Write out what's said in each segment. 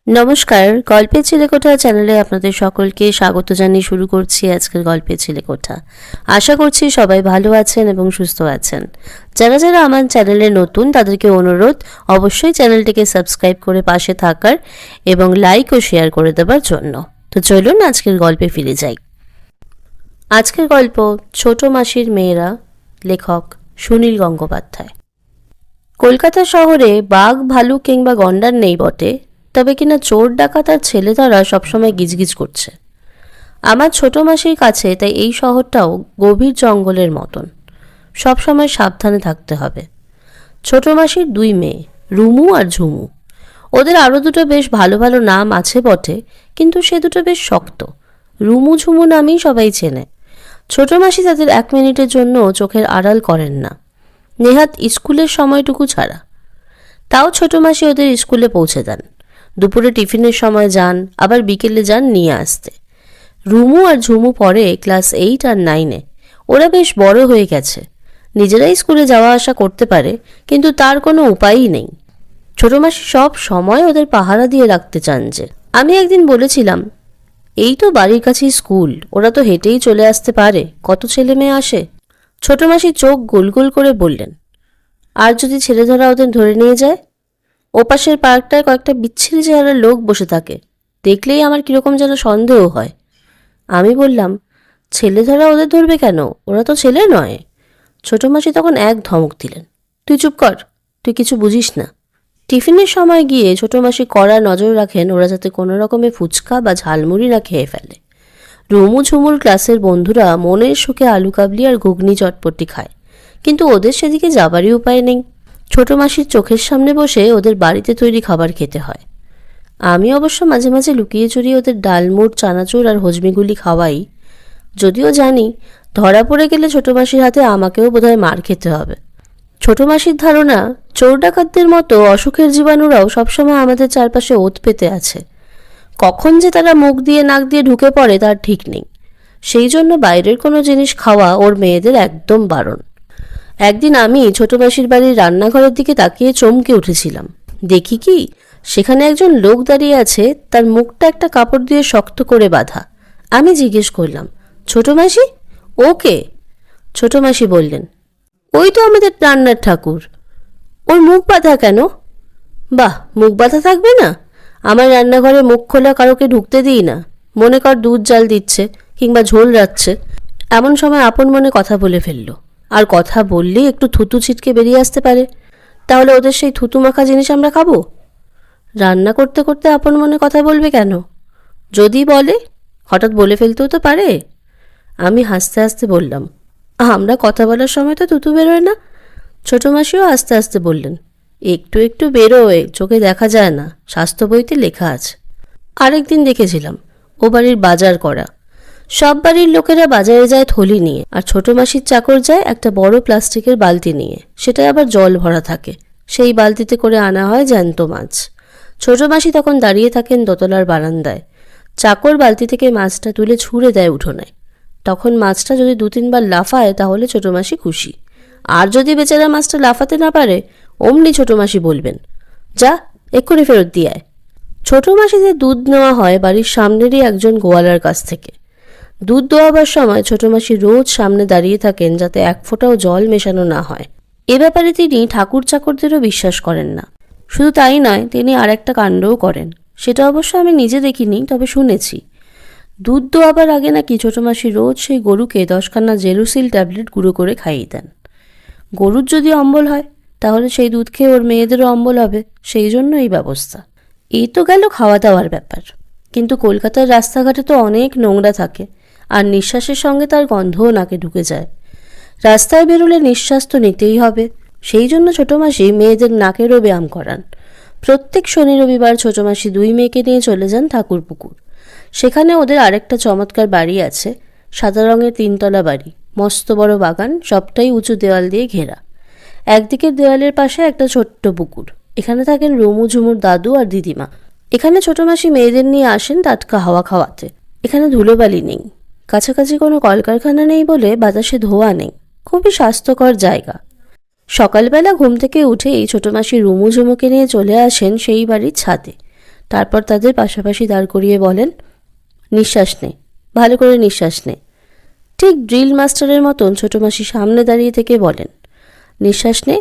নমস্কার, গল্পের চিলেকোঠা চ্যানেলে আপনাদের সকলকে স্বাগত জানিয়ে শুরু করছি আজকের গল্পের চিলেকোঠা। আশা করছি সবাই ভালো আছেন এবং সুস্থ আছেন। যারা যারা আমার চ্যানেলে নতুন তাদেরকে অনুরোধ অবশ্যই চ্যানেলটিকে সাবস্ক্রাইব করে পাশে থাকার এবং লাইক ও শেয়ার করে দেওয়ার জন্য। তো চলুন আজকের গল্পে ফিরে যাই। আজকের গল্প ছোট মাসির মেয়েরা, লেখক সুনীল গঙ্গোপাধ্যায়। কলকাতা শহরে বাঘ, ভালুক কিংবা গন্ডার নেই বটে, তবে কিনা চোর ডাকাত আর ছেলে তারা সবসময় গিজগিজ করছে। আমার ছোট মাসির কাছে তাই এই শহরটাও গভীর জঙ্গলের মতন, সবসময় সাবধানে থাকতে হবে। ছোট মাসির দুই মেয়ে, রুমু আর ঝুমু। ওদের আরও দুটো বেশ ভালো ভালো নাম আছে বটে, কিন্তু সে দুটো বেশ শক্ত। রুমু ঝুমু নামেই সবাই চেনে। ছোট মাসি তাদের এক মিনিটের জন্য চোখের আড়াল করেন না, নেহাত স্কুলের সময়টুকু ছাড়া। তাও ছোট মাসি ওদের স্কুলে পৌঁছে দেন, দুপুরে টিফিনের সময় যান, আবার বিকেলে যান নিয়ে আসতে। রুমু আর ঝুমু পড়ে ক্লাস 8 আর 9-এ। ওরা বেশ বড় হয়ে গেছে, নিজেরাই স্কুলে যাওয়া আসা করতে পারে, কিন্তু তার কোনো উপায়ই নেই। ছোট মাসি সব সময় ওদের পাহারা দিয়ে রাখতে চান। যে আমি একদিন বলেছিলাম, এই তো বাড়ির কাছেই স্কুল, ওরা তো হেঁটেই চলে আসতে পারে, কত ছেলে মেয়ে আসে। ছোট মাসি চোখ গোল গোল করে বললেন, আর যদি ছেলে ধরা ওদের ধরে নিয়ে যায়? ওপাশের পার্কটায় কয়েকটা বিচ্ছিরি চেহারার লোক বসে থাকে, দেখলেই আমার কীরকম যেন সন্দেহ হয়। আমি বললাম, ছেলে ধরা ওদের ধরবে কেন, ওরা তো ছেলে নয়। ছোট মাসি তখন এক ধমক দিলেন, তুই চুপ কর, তুই কিছু বুঝিস না। টিফিনের সময় গিয়ে ছোট মাসি কড়া নজর রাখেন ওরা যাতে কোনো রকমে ফুচকা বা ঝালমুড়ি না খেয়ে ফেলে। রুমু ঝুমুর ক্লাসের বন্ধুরা মনের সুখে আলু কাবলি আর ঘুগনি চটপটি খায়, কিন্তু ওদের সেদিকে যাবারই উপায় নেই। ছোট মাসির চোখের সামনে বসে ওদের বাড়িতে তৈরি খাবার খেতে হয়। আমি অবশ্য মাঝে মাঝে লুকিয়ে চুরিয়ে ওদের ডালমুট, চানাচুর আর হজমিগুলি খাওয়াই, যদিও জানি ধরা পড়ে গেলে ছোট মাসির হাতে আমাকেও বোধহয় মার খেতে হবে। ছোট মাসির ধারণা, চোর ডাকাতদের মতো অসুখের জীবাণুরাও সবসময় আমাদের চারপাশে ওত পেতে আছে। কখন যে তারা মুখ দিয়ে নাক দিয়ে ঢুকে পড়ে তার ঠিক নেই। সেই জন্য বাইরের কোনো জিনিস খাওয়া ওর মেয়েদের একদম বারণ। একদিন আমি ছোট মাসির বাড়ির রান্নাঘরের দিকে তাকিয়ে চমকে উঠেছিলাম। দেখি কি, সেখানে একজন লোক দাঁড়িয়ে আছে, তার মুখটা একটা কাপড় দিয়ে শক্ত করে বাঁধা। আমি জিজ্ঞেস করলাম, ছোট মাসি, ওকে? ছোট মাসি বললেন, ওই তো আমাদের রান্নার ঠাকুর। ওর মুখ বাঁধা কেন? বাহ, মুখ বাঁধা থাকবে না? আমার রান্নাঘরে মুখ খোলা কারোকে ঢুকতে দিই না। মনে কর দুধ জাল দিচ্ছে কিংবা ঝোল রাখছে, এমন সময় আপন মনে কথা বলে ফেললো, আর কথা বললেই একটু থুতু ছিটকে বেরিয়ে আসতে পারে, তাহলে ওদের সেই থুতু মাখা জিনিস আমরা খাবো? রান্না করতে করতে আপন মনে কথা বলবে কেন? যদি বলে, হঠাৎ বলে ফেলতেও তো পারে। আমি হাসতে হাসতে বললাম, আমরা কথা বলার সময় তো থুতু বেরোয় না। ছোট মাসিও আস্তে আস্তে বললেন, একটু একটু বেরোয়, চোখে দেখা যায় না, স্বাস্থ্য বইতে লেখা আছে। আরেকদিন দেখেছিলাম ও বাড়ির বাজার করা। সব বাড়ির লোকেরা বাজারে যায় থলি নিয়ে, আর ছোট মাসির চাকর যায় একটা বড় প্লাস্টিকের বালতি নিয়ে, সেটাই আবার জল ভরা থাকে। সেই বালতিতে করে আনা হয় জ্যান্ত মাছ। ছোট মাসি তখন দাঁড়িয়ে থাকেন দোতলার বারান্দায়। চাকর বালতি থেকে মাছটা তুলে ছুঁড়ে দেয় উঠোনে। তখন মাছটা যদি 2-3 বার লাফায় তাহলে ছোট মাসি খুশি, আর যদি বেচারা মাছটা লাফাতে না পারে, অমনি ছোট মাসি বলবেন, যা এক্ষুনি ফেরত দিয়ে আয়। ছোট মাসিদের দুধ নেওয়া হয় বাড়ির সামনেরই একজন গোয়ালার কাছ থেকে। দুধ দোয়াবার সময় ছোট মাসি রোজ সামনে দাঁড়িয়ে থাকেন যাতে এক ফোঁটাও জল মেশানো না হয়। এ ব্যাপারে তিনি ঠাকুর চাকরদেরও বিশ্বাস করেন না। শুধু তাই নয়, তিনি আর একটা কাণ্ডও করেন, সেটা অবশ্য আমি নিজে দেখিনি, তবে শুনেছি। দুধ দোয়াবার আগে নাকি ছোট মাসি রোজ সেই গরুকে 10খানা জেরুসিল ট্যাবলেট গুঁড়ো করে খাইয়ে দেন। গরুর যদি অম্বল হয় তাহলে সেই দুধ খেয়ে ওর মেয়েদেরও অম্বল হবে, সেই জন্য এই ব্যবস্থা। এই তো গেল খাওয়া দাওয়ার ব্যাপার, কিন্তু কলকাতার রাস্তাঘাটে তো অনেক নোংরা থাকে, আর নিঃশ্বাসের সঙ্গে তার গন্ধও নাকে ঢুকে যায়। রাস্তায় বেরোলে নিঃশ্বাস তো নিতেই হবে, সেই জন্য ছোট মাসি মেয়েদের নাকেরও ব্যায়াম করান। প্রত্যেক শনি রবিবার ছোট মাসি 2 মেয়েকে নিয়ে চলে যান ঠাকুরপুকুর। সেখানে ওদের আরেকটা চমৎকার বাড়ি আছে, সাদা রঙের 3তলা বাড়ি, মস্ত বড় বাগান, সবটাই উঁচু দেওয়াল দিয়ে ঘেরা। একদিকের দেওয়ালের পাশে একটা ছোট্ট পুকুর। এখানে থাকেন রুমু ঝুমুর দাদু আর দিদিমা। এখানে ছোট মাসি মেয়েদের নিয়ে আসেন টাটকা হাওয়া খাওয়াতে। এখানে ধুলোবালি নেই, কাছাকাছি কোনো কলকারখানা নেই বলে বাতাসে ধোঁয়া নেই, খুবই স্বাস্থ্যকর জায়গা। সকালবেলা ঘুম থেকে উঠে এই ছোট মাসি রুমু ঝুমুকে নিয়ে চলে আসেন সেই বাড়ির ছাদে। তারপর তাদের পাশাপাশি দাঁড় করিয়ে বলেন, নিঃশ্বাস নে, ভালো করে নিঃশ্বাস নে। ঠিক ড্রিল মাস্টারের মতন ছোটো মাসি সামনে দাঁড়িয়ে থেকে বলেন, নিঃশ্বাস নে,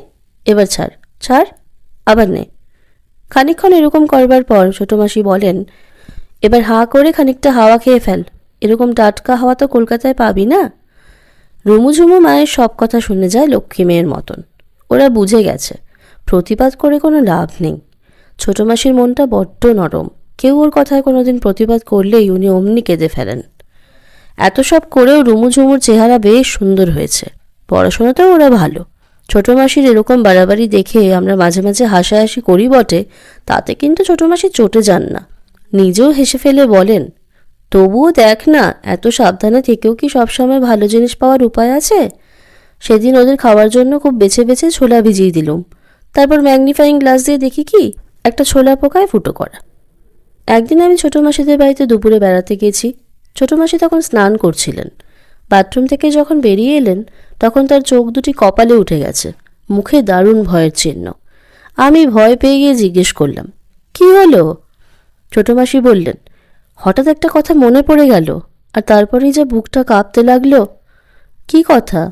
এবার ছাড়, ছাড়, আবার নে। খানিকক্ষণ এরকম করবার পর ছোটো মাসি বলেন, এবার হাঁ করে খানিকটা হাওয়া খেয়ে ফেল, এরকম টাটকা হাওয়া তো কলকাতায় পাবি না। রুমুঝুমু মায়ের সব কথা শুনে যায় লক্ষ্মী মেয়ের মতন। ওরা বুঝে গেছে প্রতিবাদ করে কোনো লাভ নেই। ছোটো মাসির মনটা বড্ড নরম, কেউ ওর কথায় কোনোদিন প্রতিবাদ করলেই উনি অমনি কেঁদে ফেলেন। এত সব করেও রুমুঝুমুর চেহারা বেশ সুন্দর হয়েছে, পড়াশোনাতেও ওরা ভালো। ছোটো মাসির এরকম বাড়াবাড়ি দেখে আমরা মাঝে মাঝে হাসাহাসি করি বটে, তাতে কিন্তু ছোটো মাসি চটে যান না, নিজেও হেসে ফেলে বলেন, তবুও দেখ না, এত সাবধানে থেকেও কি সবসময় ভালো জিনিস পাওয়ার উপায় আছে? সেদিন ওদের খাওয়ার জন্য খুব বেছে বেছে ছোলা ভিজিয়ে দিলুম, তারপর ম্যাগনিফাইং গ্লাস দিয়ে দেখি কি একটা ছোলা পোকায় ফুটো করা। একদিন আমি ছোটো মাসিদের বাড়িতে দুপুরে বেড়াতে গেছি। ছোটো মাসি তখন স্নান করছিলেন। বাথরুম থেকে যখন বেরিয়ে এলেন তখন তার চোখ দুটি কপালে উঠে গেছে, মুখে দারুণ ভয়ের চিহ্ন। আমি ভয় পেয়ে গিয়ে জিজ্ঞেস করলাম, কি হলো? ছোটো মাসি বললেন, হঠাৎ একটা কথা মনে পড়ে গেল, আর তারপরেই যা বুকটা কাঁপতে লাগলো। কি কথা?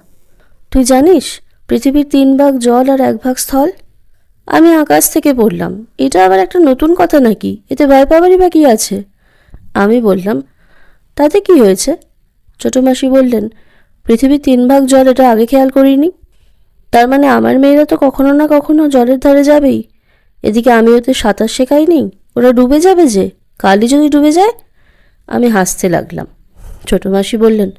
তুই জানিস পৃথিবীর 3 ভাগ জল আর 1 ভাগ স্থল? আমি আকাশ থেকে পড়লাম, এটা আবার একটা নতুন কথা নাকি? এতে ভয় পাবারই বা কি আছে? আমি বললাম, তাতে কি হয়েছে? ছোটো মাসি বললেন, পৃথিবীর 3 ভাগ জল, এটা আগে খেয়াল করিনি। তার মানে আমার মেয়েরা তো কখনো না কখনো জলের ধারে যাবেই। এদিকে আমি ওদের সাঁতার শেখাইনি, ওরা ডুবে যাবে যে, কালই যদি ডুবে যায়। আমি হাসতে লাগলাম। ছোটো মাসি বললেন,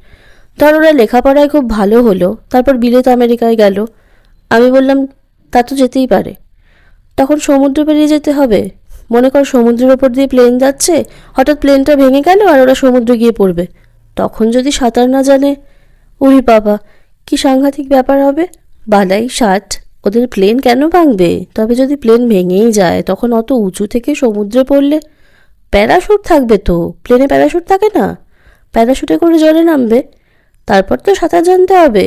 ধর ওরা লেখাপড়ায় খুব ভালো হলো, তারপর বিলেত আমেরিকায় গেল। আমি বললাম, তা তো যেতেই পারে। তখন সমুদ্র পেরিয়ে যেতে হবে। মনে কর সমুদ্রের ওপর দিয়ে প্লেন যাচ্ছে, হঠাৎ প্লেনটা ভেঙে গেল আর ওরা সমুদ্রে গিয়ে পড়বে। তখন যদি সাঁতার না জানে, ওরে বাবা, কি সাংঘাতিক ব্যাপার হবে। বালাই 60, ওদের প্লেন কেন ভাঙবে? তবে যদি প্লেন ভেঙেই যায় তখন অত উঁচু থেকে সমুদ্রে পড়লে প্যারাশুট থাকবে তো, প্লেনে প্যারাশুট থাকে না? প্যারাশুটে করে জলে নামবে, তারপর তো সাঁতার জানতে হবে।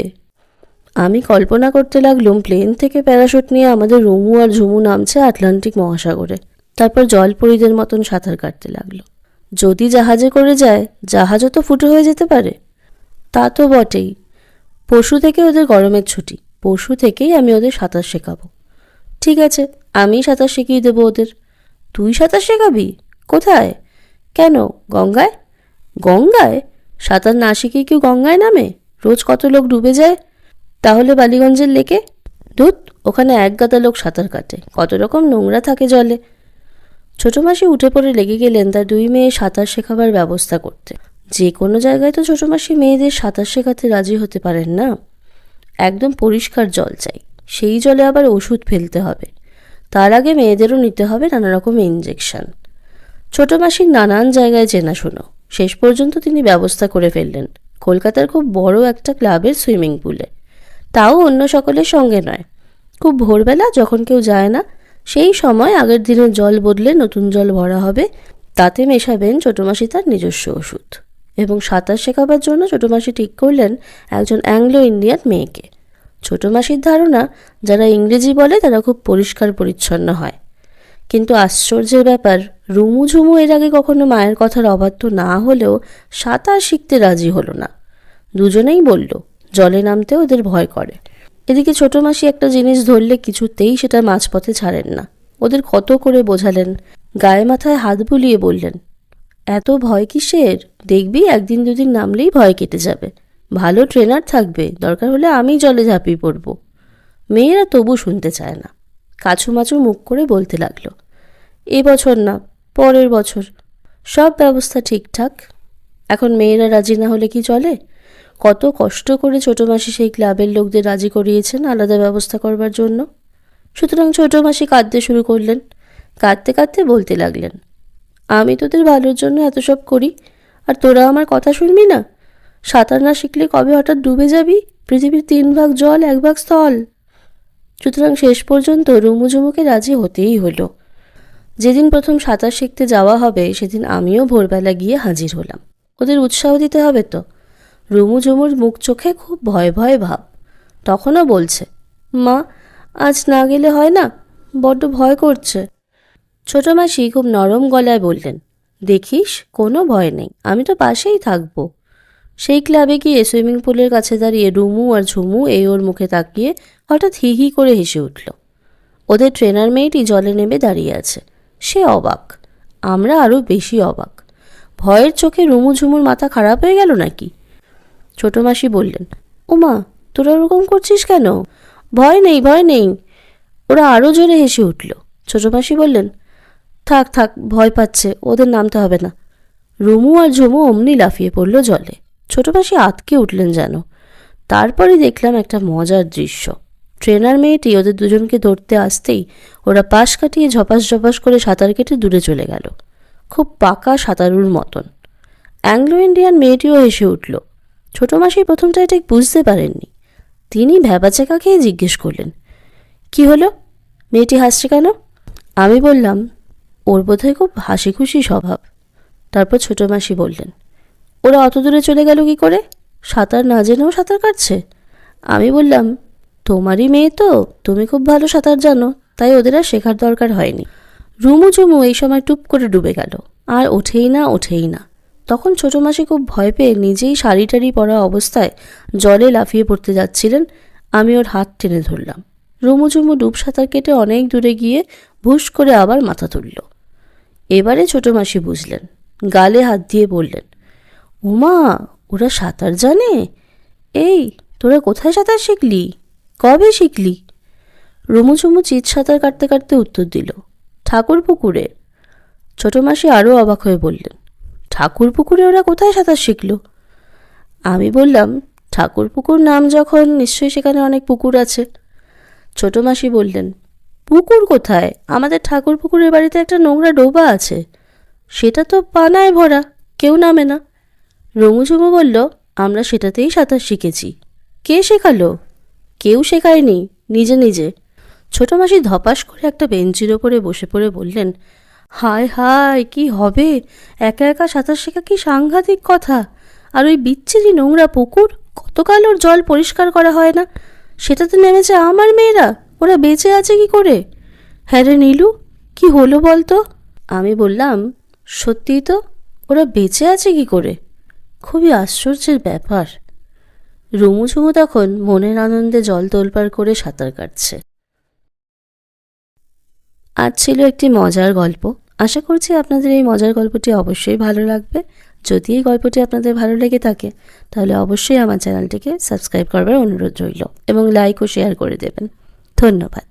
আমি কল্পনা করতে লাগলুম প্লেন থেকে প্যারাশুট নিয়ে আমাদের রুমু আর ঝুমু নামছে আটলান্টিক মহাসাগরে, তারপর জলপরীদের মতন সাঁতার কাটতে লাগলো। যদি জাহাজে করে যায়, জাহাজও তো ফুটো হয়ে যেতে পারে। তা তো বটেই। পরশু থেকে ওদের গরমের ছুটি, পরশু থেকেই আমি ওদের সাঁতার শেখাবো। ঠিক আছে, আমিই সাঁতার শিখিয়ে দেবো ওদের। তুই সাঁতার শেখাবি? কোথায়? কেন, গঙ্গায়? গঙ্গায়? সাঁতার না শিখিয়ে কেউ গঙ্গায় নামে? রোজ কত লোক ডুবে যায়। তাহলে বালিগঞ্জের লেকে? ধুত, ওখানে এক গাদা লোক সাঁতার কাটে, কত রকম নোংরা থাকে জলে। ছোটো মাসি উঠে পড়ে লেগে গেলেন তার 2 মেয়ে সাঁতার শেখাবার ব্যবস্থা করতে। যে কোনো জায়গায় তো ছোটো মাসি মেয়েদের সাঁতার শেখাতে রাজি হতে পারেন না। একদম পরিষ্কার জল চাই, সেই জলে আবার ওষুধ ফেলতে হবে, তার আগে মেয়েদেরও নিতে হবে নানা রকম ইঞ্জেকশন। ছোটো মাসির নানান জায়গায় চেনাশোনা, শেষ পর্যন্ত তিনি ব্যবস্থা করে ফেললেন কলকাতার খুব বড় একটা ক্লাবের সুইমিং পুলে। তাও অন্য সকলের সঙ্গে নয়, খুব ভোরবেলা যখন কেউ যায় না সেই সময় আগের দিনের জল বদলে নতুন জল ভরা হবে, তাতে মেশাবেন ছোটো মাসি তার নিজস্ব ওষুধ। এবং সাঁতার শেখাবার জন্য ছোটো মাসি ঠিক করলেন একজন অ্যাংলো ইন্ডিয়ান মেয়েকে। ছোটো মাসির ধারণা যারা ইংরেজি বলে তারা খুব পরিষ্কার পরিচ্ছন্ন হয়। কিন্তু আশ্চর্যের ব্যাপার, রুমু ঝুমু এর আগে কখনো মায়ের কথার অবাধ্য না হলেও সাঁতার শিখতে রাজি হলো না। দুজনেই বলল জলে নামতে ওদের ভয় করে। এদিকে ছোটো মাসি একটা জিনিস ধরলে কিছুতেই সেটা মাঝপথে ছাড়েন না। ওদের কত করে বোঝালেন, গায়ে মাথায় হাত বুলিয়ে বললেন, এত ভয় কিসের? দেখবি একদিন দুদিন নামলেই ভয় কেটে যাবে, ভালো ট্রেনার থাকবে, দরকার হলে আমি জলে ঝাঁপিয়ে পড়ব। মেয়েরা তবু শুনতে চায় না, কাছুমাচু মুখ করে বলতে লাগলো, এবছর না, পরের বছর, সব ব্যবস্থা ঠিকঠাক। এখন মেয়েরা রাজি না হলে কি চলে? কত কষ্ট করে ছোটো মাসি সেই ক্লাবের লোকদের রাজি করিয়েছেন আলাদা ব্যবস্থা করবার জন্য। সুতরাং ছোটো মাসি কাঁদতে শুরু করলেন। কাঁদতে কাঁদতে বলতে লাগলেন, আমি তোদের ভালোর জন্য এত সব করি, আর তোরা আমার কথা শুনবি না? সাঁতার না শিখলে কবে হঠাৎ ডুবে যাবি? পৃথিবীর 3 ভাগ জল 1 ভাগ স্থল। সুতরাং শেষ পর্যন্ত রুমুঝুমুকে রাজি হতেই হলো। যেদিন প্রথম সাঁতার শিখতে যাওয়া হবে সেদিন আমিও ভোরবেলা গিয়ে হাজির হলাম। ওদের উৎসাহ দিতে হবে তো। রুমুঝুমুর মুখ চোখে খুব ভয় ভয় ভাব। তখনও বলছে, মা, আজ না গেলে হয় না, বড্ড ভয় করছে। ছোট মাসি খুব নরম গলায় বললেন, দেখিস, কোনো ভয় নেই, আমি তো পাশেই থাকবো। সেই ক্লাবে গিয়ে সুইমিং পুলের কাছে দাঁড়িয়ে রুমু আর ঝুমু এই ওর মুখে তাকিয়ে হঠাৎ হি হি করে হেসে উঠল। ওদের ট্রেনার মেয়েটি জলে নেমে দাঁড়িয়ে আছে। সে অবাক, আমরা আরও বেশি অবাক। ভয়ের চোখে রুমু ঝুমুর মাথা খারাপ হয়ে গেল নাকি? ছোট মাসি বললেন, ওমা, তোরা ওরকম করছিস কেন? ভয় নেই, ভয় নেই। ওরা আরও জোরে হেসে উঠল। ছোট মাসি বললেন, থাক থাক, ভয় পাচ্ছে, ওদের নামতে হবে না। রুমু আর ঝুমু অমনি লাফিয়ে পড়ল জলে। ছোট মাসি আঁতকে উঠলেন যেন। তারপরে দেখলাম একটা মজার দৃশ্য। ট্রেনার মেয়েটি ওদের দুজনকে ধরতে আসতেই ওরা পাশ কাটিয়ে ঝপাস ঝপাস করে সাঁতার কেটে দূরে চলে গেল, খুব পাকা সাঁতারুর মতন। অ্যাংলো ইন্ডিয়ান মেয়েটিও হেসে উঠল। ছোট মাসি প্রথমটায় ঠিক বুঝতে পারেননি। তিনি ভ্যাবাচাকা খেয়ে জিজ্ঞেস করলেন, কি হলো, মেয়েটি হাসছে কেন? আমি বললাম, ওর বোধহয় খুব হাসি খুশি স্বভাব। তারপর ছোট মাসি বললেন, ওরা অত দূরে চলে গেল কি করে? সাঁতার না জেনেও সাঁতার কাটছে? আমি বললাম, তোমারই মেয়ে তো, তুমি খুব ভালো সাঁতার জানো, তাই ওদের আর শেখার দরকার হয়নি। রুমু ঝুমু এই সময় টুপ করে ডুবে গেল, আর ওঠেই না, ওঠেই না। তখন ছোট মাসি খুব ভয় পেয়ে নিজেই শাড়ি টাড়ি পরা অবস্থায় জলে লাফিয়ে পড়তে যাচ্ছিলেন। আমি ওর হাত টেনে ধরলাম। রুমু ঝুমু ডুব সাঁতার কেটে অনেক দূরে গিয়ে ভুস করে আবার মাথা তুলল। এবারে ছোট মাসি বুঝলেন, গালে হাত দিয়ে বললেন, ওমা, ওরা সাঁতার জানে? এই, তোরা কোথায় সাঁতার শিখলি? কবে শিখলি? রুমু ঝুমু চিৎ সাঁতার কাটতে কাটতে উত্তর দিল, ঠাকুর পুকুরে। ছোট মাসি আরও অবাক হয়ে বললেন, ঠাকুর পুকুরে ওরা কোথায় সাঁতার শিখল? আমি বললাম, ঠাকুর পুকুর নাম যখন, নিশ্চয়ই সেখানে অনেক পুকুর আছে। ছোট মাসি বললেন, পুকুর কোথায়? আমাদের ঠাকুর পুকুরের বাড়িতে একটা নোংরা ডোবা আছে, সেটা তো পানায় ভরা, কেউ নামে না। রুমু ঝুমু বলল, আমরা সেটাতেই সাঁতার শিখেছি। কে শেখালো? কেউ শেখায়নি, নিজে নিজে। ছোট মাসি ধপাস করে একটা বেঞ্চির ওপরে বসে পড়ে বললেন, হায় হায়, কি হবে, একা একা সাঁতার শেখা কি সাংঘাতিক কথা। আর ওই বিচ্ছিরি নোংরা পুকুর, কতকাল ওর জল পরিষ্কার করা হয় না, সেটাতে নেমেছে আমার মেয়েরা, ওরা বেঁচে আছে কি করে? হ্যাঁ রে নীলু, কি হলো বলতো? আমি বললাম, সত্যিই তো, ওরা বেঁচে আছে কি করে? খুবই আশ্চর্যের ব্যাপার। রুমু ঝুমু তখন মনের আনন্দে জল তোলপাড় করে সাঁতার কাটছে। আজ ছিল একটি মজার গল্প। আশা করছি আপনাদের এই মজার গল্পটি অবশ্যই ভালো লাগবে। যদি এই গল্পটি আপনাদের ভালো লেগে থাকে তাহলে অবশ্যই আমার চ্যানেলটিকে সাবস্ক্রাইব করবার অনুরোধ রইল এবং লাইক ও শেয়ার করে দেবেন। ধন্যবাদ।